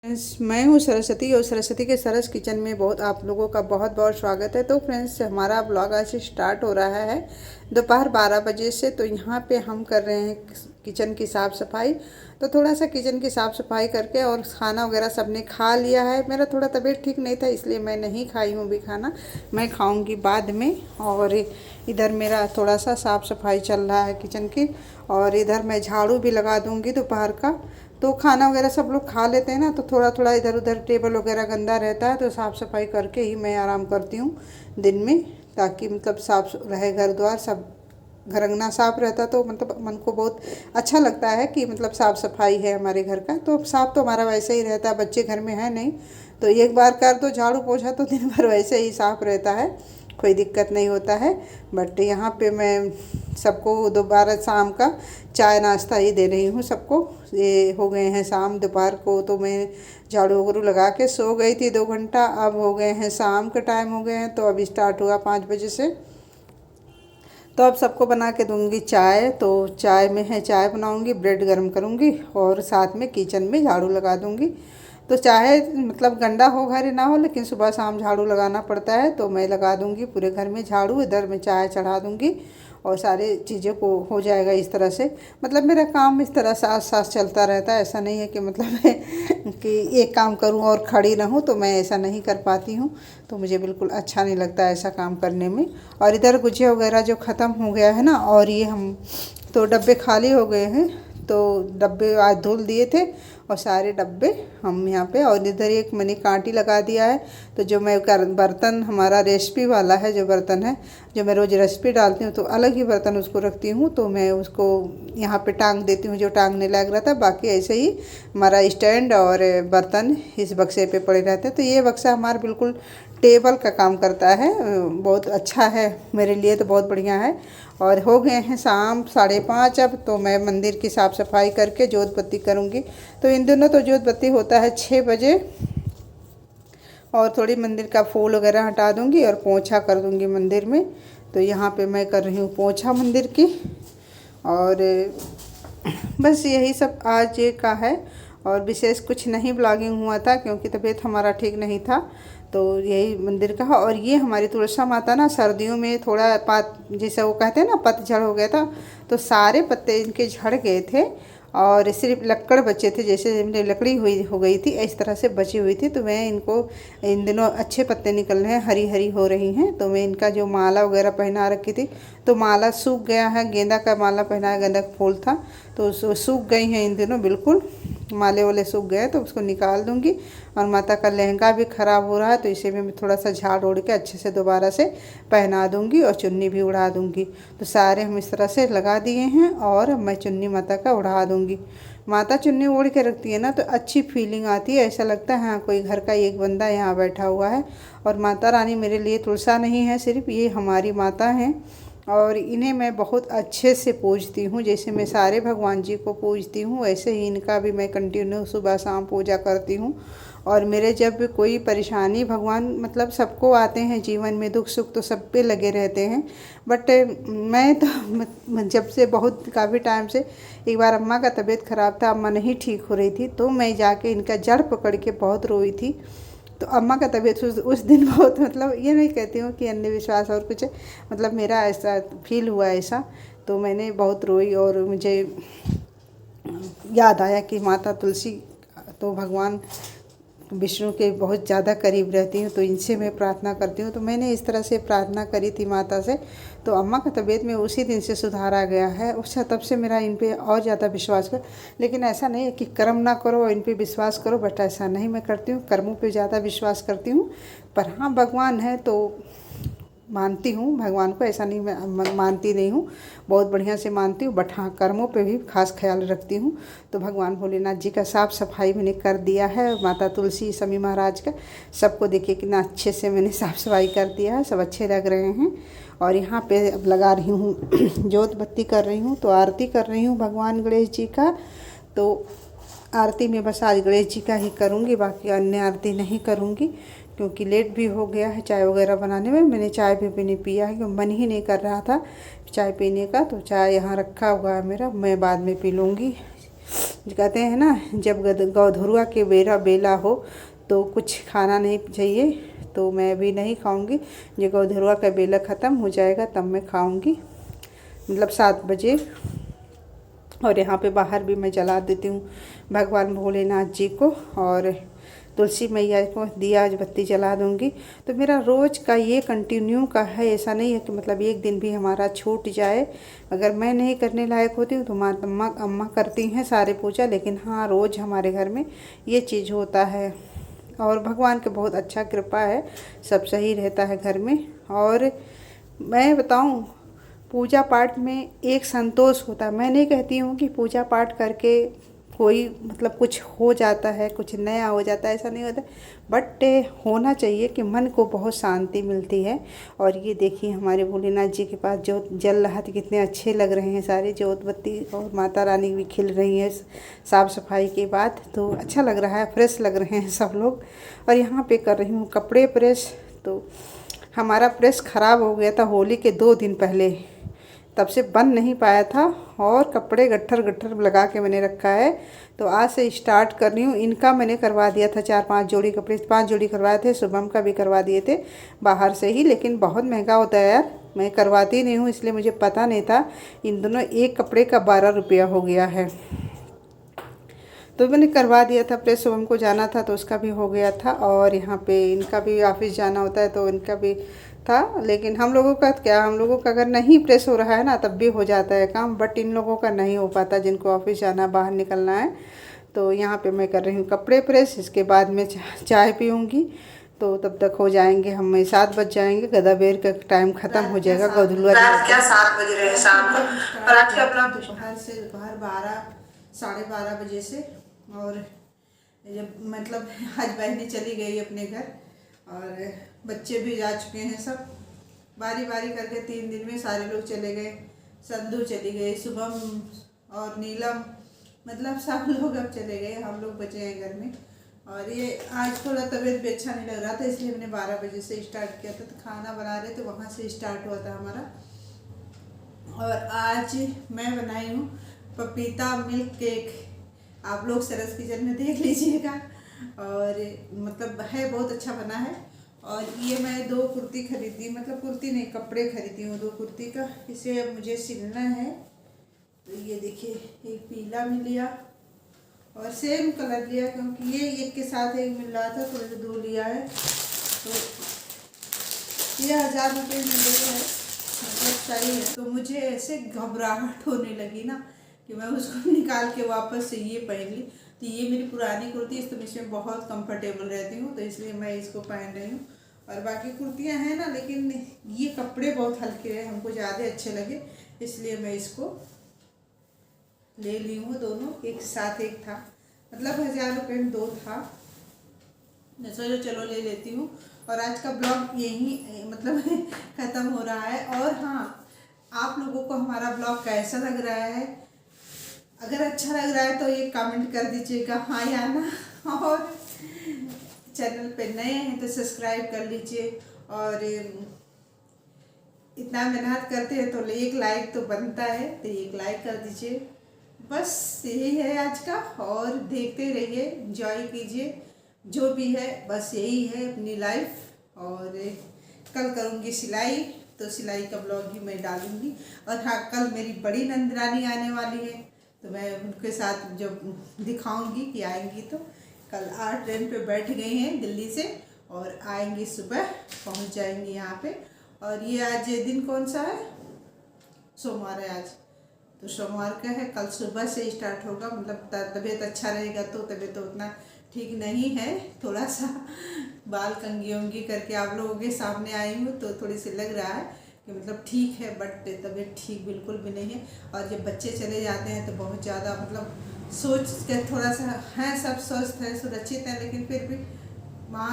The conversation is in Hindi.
फ्रेंड्स, मैं हूँ सरस्वती और सरस्वती के सरस किचन में बहुत आप लोगों का बहुत बहुत स्वागत है। तो फ्रेंड्स, हमारा ब्लॉग आज से स्टार्ट हो रहा है दोपहर 12 बजे से। तो यहाँ पे हम कर रहे हैं किचन की साफ़ सफाई। तो थोड़ा सा किचन की साफ़ सफाई करके और खाना वगैरह सबने खा लिया है। मेरा थोड़ा तबीयत ठीक नहीं था, इसलिए मैं नहीं खाई हूँ भी खाना, मैं खाऊँगी बाद में। और इधर मेरा थोड़ा सा साफ़ सफाई चल रहा है किचन की, और इधर मैं झाड़ू भी लगा दूँगी दोपहर का। तो खाना वगैरह सब लोग खा लेते हैं ना, तो थोड़ा थोड़ा इधर उधर टेबल वगैरह गंदा रहता है, तो साफ़ सफाई करके ही मैं आराम करती हूँ दिन में, ताकि मतलब साफ़ रहे घर द्वार सब। घर अंगना साफ़ रहता तो मतलब मन को बहुत अच्छा लगता है कि मतलब साफ़ सफाई है हमारे घर का। तो साफ़ तो हमारा वैसे ही रहता है, बच्चे घर में है नहीं, तो एक बार कर दो झाड़ू पोछा तो दिन भर वैसे ही साफ़ रहता है, कोई दिक्कत नहीं होता है। बट यहाँ पे मैं सबको दोबारा शाम का चाय नाश्ता ही दे रही हूँ सबको। ये हो गए हैं शाम, दोपहर को तो मैं झाड़ू वगैरह लगा के सो गई थी 2 घंटा। अब हो गए हैं शाम के टाइम हो गए हैं, तो अभी स्टार्ट हुआ 5 बजे से। तो अब सबको बना के दूंगी चाय। तो चाय में है, चाय बनाऊंगी, ब्रेड गर्म करूंगी और साथ में किचन में झाड़ू लगा दूंगी। तो चाहे मतलब गंदा हो घर ना हो, लेकिन सुबह शाम झाड़ू लगाना पड़ता है, तो मैं लगा दूंगी पूरे घर में झाड़ू। इधर मैं चाय चढ़ा दूंगी और सारी चीज़ों को हो जाएगा इस तरह से। मतलब मेरा काम इस तरह साथ साथ चलता रहता है, ऐसा नहीं है कि मतलब कि एक काम करूं और खड़ी रहूं, तो मैं ऐसा नहीं कर पाती हूं। तो मुझे बिल्कुल अच्छा नहीं लगता ऐसा काम करने में। और इधर गुजिया वगैरह जो ख़त्म हो गया है ना, और ये हम तो डब्बे खाली हो गए हैं, तो डब्बे आज धुल दिए थे और सारे डब्बे हम यहाँ पे। और इधर एक मैंने कांटी लगा दिया है, तो जो मैं बर्तन हमारा रेसिपी वाला है, जो बर्तन है जो मैं रोज़ रेसिपी डालती हूँ, तो अलग ही बर्तन उसको रखती हूँ, तो मैं उसको यहाँ पे टांग देती हूँ जो टांगने लग रहा था। बाकी ऐसे ही हमारा स्टैंड और बर्तन इस बक्से पे पड़े रहते हैं। तो ये बक्सा हमारा बिल्कुल टेबल का काम करता है, बहुत अच्छा है मेरे लिए, तो बहुत बढ़िया है। और हो गए हैं शाम 5:30 अब, तो मैं मंदिर की साफ़ सफाई करके जोत बत्ती करूँगी। तो इन दिनों तो जोत बत्ती होता है 6 बजे, और थोड़ी मंदिर का फूल वगैरह हटा दूँगी और पोंछा कर दूँगी मंदिर में। तो यहाँ पे मैं कर रही हूँ पोंछा मंदिर की। और बस यही सब आज का है, और विशेष कुछ नहीं ब्लॉगिंग हुआ था क्योंकि तबीयत हमारा ठीक नहीं था। तो यही मंदिर का। और ये हमारी तुलसा माता ना सर्दियों में थोड़ा जैसे वो कहते हैं ना पतझड़ हो गया था, तो सारे पत्ते इनके झड़ गए थे और सिर्फ लक्कड़ बचे थे, जैसे लकड़ी हुई हो गई थी इस तरह से बची हुई थी। तो मैं इनको इन दिनों अच्छे पत्ते निकल रहे हैं, हरी हरी हो रही हैं, तो मैं इनका जो माला वगैरह पहना रखी थी, तो माला सूख गया है, गेंदा का माला पहनाया, गेंदा का फूल था, तो सूख गई हैं इन दिनों, बिल्कुल माले वाले सूख गए, तो उसको निकाल दूंगी। और माता का लहंगा भी ख़राब हो रहा है, तो इसे भी मैं थोड़ा सा झाड़ ओढ़ के अच्छे से दोबारा से पहना दूंगी और चुन्नी भी उड़ा दूंगी। तो सारे हम इस तरह से लगा दिए हैं, और मैं चुन्नी माता का उड़ा दूंगी। माता चुन्नी ओढ़ के रखती है ना, तो अच्छी फीलिंग आती है, ऐसा लगता है हाँ कोई घर का एक बंदा यहाँ बैठा हुआ है। और माता रानी मेरे लिए तुलसा नहीं है सिर्फ, ये हमारी माता हैं, और इन्हें मैं बहुत अच्छे से पूजती हूँ। जैसे मैं सारे भगवान जी को पूजती हूँ, वैसे ही इनका भी मैं कंटिन्यू सुबह शाम पूजा करती हूँ। और मेरे जब भी कोई परेशानी, भगवान मतलब सबको आते हैं जीवन में, दुख सुख तो सब पे लगे रहते हैं। बट मैं तो जब से बहुत काफ़ी टाइम से, एक बार अम्मा का तबीयत ख़राब था, अम्मा नहीं ठीक हो रही थी, तो मैं जाके इनका जड़ पकड़ के बहुत रोई थी। तो अम्मा का तबीयत उस दिन बहुत, मतलब ये नहीं कहती हूँ कि अंधविश्वास और कुछ है, मतलब मेरा ऐसा फील हुआ ऐसा, तो मैंने बहुत रोई। और मुझे याद आया कि माता तुलसी तो भगवान विष्णु के बहुत ज़्यादा करीब रहती हूँ, तो इनसे मैं प्रार्थना करती हूँ। तो मैंने इस तरह से प्रार्थना करी थी माता से, तो अम्मा का तबीयत में उसी दिन से सुधार आ गया है। उससे तब से मेरा इन पे और ज़्यादा विश्वास कर। लेकिन ऐसा नहीं है कि कर्म ना करो और इन पे विश्वास करो, बट ऐसा नहीं मैं करती हूँ, कर्मों पे ज़्यादा विश्वास करती हूँ। पर हाँ, भगवान है तो मानती हूँ भगवान को, ऐसा नहीं मैं मानती नहीं हूँ, बहुत बढ़िया से मानती हूँ, बट हाँ कर्मों पे भी खास ख्याल रखती हूँ। तो भगवान भोलेनाथ जी का साफ़ सफाई मैंने कर दिया है, माता तुलसी शमी महाराज का, सबको देखिए कितना अच्छे से मैंने साफ़ सफाई कर दिया है, सब अच्छे लग रहे हैं। और यहाँ पे अब लगा रही हूँ जोत बत्ती कर रही हूँ, तो आरती कर रही हूँ भगवान गणेश जी का। तो आरती में बस आज गणेश जी का ही करूँगी, बाकी अन्य आरती नहीं करूँगी, क्योंकि लेट भी हो गया है चाय वगैरह बनाने में। मैंने चाय भी नहीं पिया है, क्योंकि मन ही नहीं कर रहा था चाय पीने का, तो चाय यहाँ रखा हुआ है मेरा, मैं बाद में पी लूँगी। कहते हैं ना, जब गौधरुआ के बेला हो तो कुछ खाना नहीं चाहिए। तो मैं अभी नहीं खाऊंगी, जो गौधरुआ का बेला ख़त्म हो जाएगा तब मैं खाऊंगी, मतलब 7 बजे। और यहाँ पे बाहर भी मैं जला देती हूँ भगवान भोलेनाथ जी को, और तुलसी मैया को दिया बत्ती जला दूँगी। तो मेरा रोज़ का ये कंटिन्यू का है, ऐसा नहीं है कि मतलब एक दिन भी हमारा छूट जाए। अगर मैं नहीं करने लायक होती हूँ तो अम्मा करती हैं सारे पूजा, लेकिन हाँ रोज़ हमारे घर में ये चीज़ होता है। और भगवान की बहुत अच्छा कृपा है, सब सही रहता है घर में। और मैं बताऊँ, पूजा पाठ में एक संतोष होता है। मैं नहीं कहती हूँ कि पूजा पाठ करके कोई मतलब कुछ हो जाता है, कुछ नया हो जाता है, ऐसा नहीं होता, बट होना चाहिए कि मन को बहुत शांति मिलती है। और ये देखिए हमारे भोलेनाथ जी के पास जो जल रहा था, कितने अच्छे लग रहे हैं सारे जोत बत्ती, और माता रानी भी खिल रही है साफ़ सफाई के बाद, तो अच्छा लग रहा है, फ्रेश लग रहे हैं सब लोग। और यहाँ पे कर रही हूँ कपड़े प्रेस। तो हमारा प्रेस ख़राब हो गया था होली के 2 दिन पहले, तब से बन नहीं पाया था, और कपड़े गट्ठर लगा के मैंने रखा है। तो आज से स्टार्ट कर रही हूँ। इनका मैंने करवा दिया था 4-5 जोड़ी कपड़े, 5 जोड़ी करवाए थे, शुभम का भी करवा दिए थे बाहर से ही, लेकिन बहुत महंगा होता है यार, मैं करवाती नहीं हूँ, इसलिए मुझे पता नहीं था। इन दोनों एक कपड़े का 12 रुपया हो गया है, तो मैंने करवा दिया था प्रेस। शुभम को जाना था तो उसका भी हो गया था, और यहाँ पे इनका भी ऑफिस जाना होता है तो इनका भी था। लेकिन हम लोगों का क्या, हम लोगों का अगर नहीं प्रेस हो रहा है ना तब भी हो जाता है काम, बट इन लोगों का नहीं हो पाता जिनको ऑफिस जाना, बाहर निकलना है। तो यहाँ पे मैं कर रही हूँ कपड़े प्रेस, इसके बाद में चाय पीऊँगी, तो तब तक हो जाएंगे, हमें 7 बज जाएंगे, गदा बेर का टाइम ख़त्म हो जाएगा। गौधुलुआ क्या 7 बज रहे हैं शाम को, और आज का अपना दोपहर 12 साढ़े 12 बजे से। और जब मतलब आज बहनें चली गई अपने घर, और बच्चे भी जा चुके हैं सब, बारी बारी करके 3 दिन में सारे लोग चले गए। संधू चली गई, शुभम और नीलम, मतलब सब लोग अब चले गए, हम लोग बचे हैं घर में। और ये आज थोड़ा तबीयत भी अच्छा नहीं लग रहा था, इसलिए हमने 12 बजे से स्टार्ट किया था। तो खाना बना रहे थे, वहाँ से स्टार्ट हुआ था हमारा। और आज मैं बनाई हूँ पपीता मिल्क केक, आप लोग सरस किचन में देख लीजिएगा, और मतलब है बहुत अच्छा बना है। और ये मैं 2 कुर्ती खरीदी, मतलब कुर्ती नहीं कपड़े खरीदी हूँ 2 कुर्ती का, इसे अब मुझे सिलना है। तो ये देखिए, एक पीला भी लिया और सेम कलर लिया, क्योंकि ये एक के साथ एक मिल रहा था, तो मैंने 2 लिया है। तो ये 1000 रुपये में दे है, मतलब सही है। तो मुझे ऐसे घबराहट होने लगी ना कि मैं उसको निकाल के वापस से ये पहन ली। तो ये मेरी पुरानी कुर्ती है, तो मैं इसमें बहुत कंफर्टेबल रहती हूँ, तो इसलिए मैं इसको पहन रही हूँ। और बाकी कुर्तियाँ हैं ना, लेकिन ये कपड़े बहुत हल्के हैं, हमको ज़्यादा अच्छे लगे, इसलिए मैं इसको ले ली हूँ। दोनों एक साथ एक था, मतलब 1000 रुपये में 2 था, सोचो चलो ले लेती हूँ। और आज का ब्लॉग यही मतलब ख़त्म हो रहा है। और हाँ, आप लोगों को हमारा ब्लॉग कैसा लग रहा है, अगर अच्छा लग रहा है तो ये कमेंट कर दीजिएगा हाँ या ना, और चैनल पे नए हैं तो सब्सक्राइब कर लीजिए। और इतना मेहनत करते हैं तो एक लाइक तो बनता है, तो एक लाइक कर दीजिए। बस यही है आज का, और देखते रहिए, एंजॉय कीजिए, जो भी है बस यही है अपनी लाइफ। और कल करूँगी सिलाई, तो सिलाई का ब्लॉग ही मैं डालूँगी। और हाँ, कल मेरी बड़ी नंदरानी आने वाली है, तो मैं उनके साथ जब दिखाऊंगी कि आएंगी, तो कल 8 ट्रेन पे बैठ गई हैं दिल्ली से, और आएंगी सुबह, पहुंच जाएंगी यहाँ पे। और ये आज दिन कौन सा है, सोमवार है आज, तो सोमवार का है, कल सुबह से स्टार्ट होगा। मतलब तबीयत अच्छा रहेगा, तो तबीयत तो उतना ठीक नहीं है, थोड़ा सा बाल कंघी उंगी करके आप लोगों के सामने आई हूँ, तो थोड़ी सी लग रहा है कि मतलब ठीक है, बट तबीयत ठीक बिल्कुल भी नहीं है। और जब बच्चे चले जाते हैं तो बहुत ज़्यादा मतलब सोच के थोड़ा सा है, सब स्वस्थ है, सुरक्षित है, लेकिन फिर भी माँ